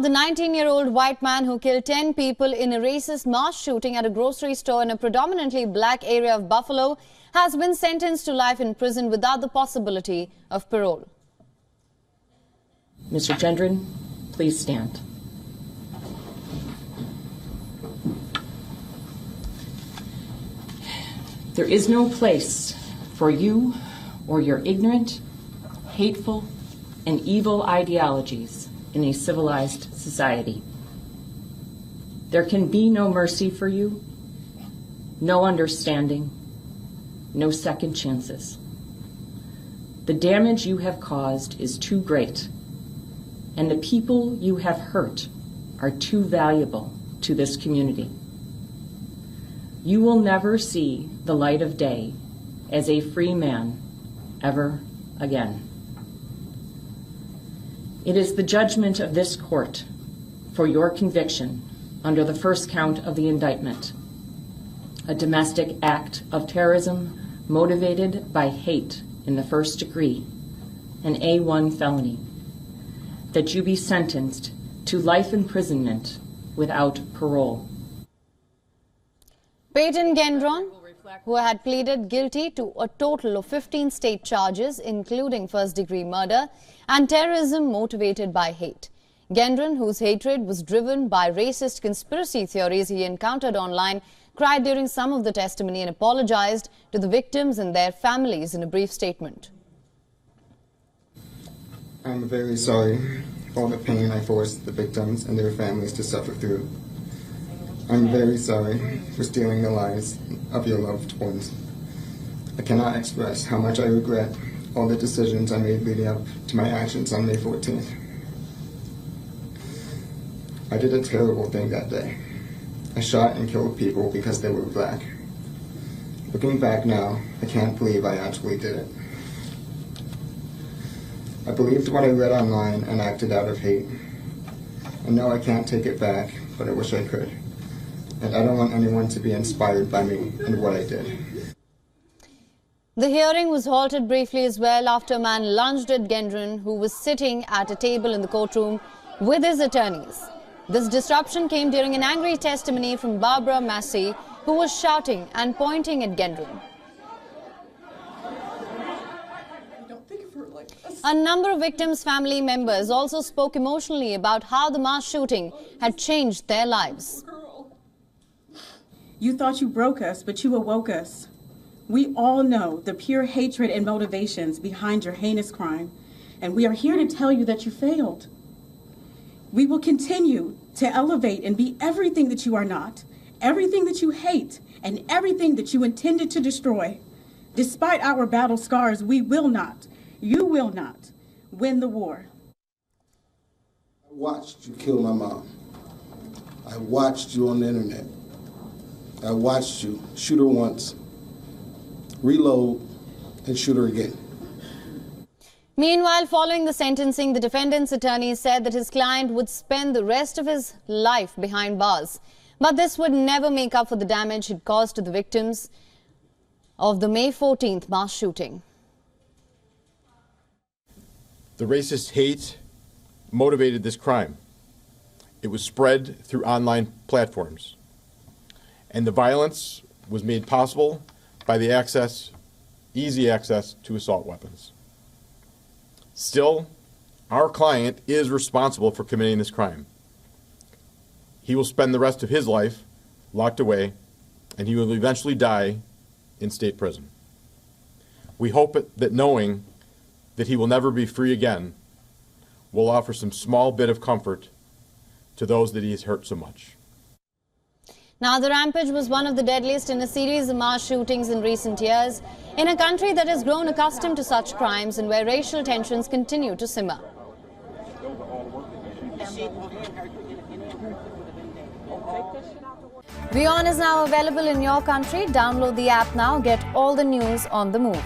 the 19-year-old white man who killed 10 people in a racist mass shooting at a grocery store in a predominantly black area of Buffalo has been sentenced to life in prison without the possibility of parole. Mr. Gendron, please stand. There is no place for you or your ignorant, hateful, and evil ideologies in a civilized society. There can be no mercy for you, no understanding, no second chances. The damage you have caused is too great, and the people you have hurt are too valuable to this community. You will never see the light of day as a free man ever again. It is the judgment of this court for your conviction under the first count of the indictment, a domestic act of terrorism motivated by hate in the first degree, an A1 felony, that you be sentenced to life imprisonment without parole. Peyton Gendron, who had pleaded guilty to a total of 15 state charges, including first-degree murder and terrorism motivated by hate. Gendron, whose hatred was driven by racist conspiracy theories he encountered online, cried during some of the testimony and apologized to the victims and their families in a brief statement. I'm very sorry for all the pain I forced the victims and their families to suffer through. I'm very sorry for stealing the lives of your loved ones. I cannot express how much I regret all the decisions I made leading up to my actions on May 14th. I did a terrible thing that day. I shot and killed people because they were black. Looking back now, I can't believe I actually did it. I believed what I read online and acted out of hate. I know I can't take it back, but I wish I could. And I don't want anyone to be inspired by me and what I did. The hearing was halted briefly as well after a man lunged at Gendron, who was sitting at a table in the courtroom with his attorneys. This disruption came during an angry testimony from Barbara Massey, who was shouting and pointing at Gendron. A number of victims' family members also spoke emotionally about how the mass shooting had changed their lives. You thought you broke us, but you awoke us. We all know the pure hatred and motivations behind your heinous crime, and we are here to tell you that you failed. We will continue to elevate and be everything that you are not, everything that you hate, and everything that you intended to destroy. Despite our battle scars, we will not, you will not, win the war. I watched you kill my mom. I watched you on the internet. I watched you shoot her once, reload, and shoot her again. Meanwhile, following the sentencing, the defendant's attorney said that his client would spend the rest of his life behind bars. But this would never make up for the damage it caused to the victims of the May 14th mass shooting. The racist hate motivated this crime. It was spread through online platforms. And the violence was made possible by the easy access to assault weapons. Still, our client is responsible for committing this crime. He will spend the rest of his life locked away, and he will eventually die in state prison. We hope that knowing that he will never be free again will offer some small bit of comfort to those that he has hurt so much. Now, the rampage was one of the deadliest in a series of mass shootings in recent years, in a country that has grown accustomed to such crimes and where racial tensions continue to simmer. WION is now available in your country. Download the app now. Get all the news on the move.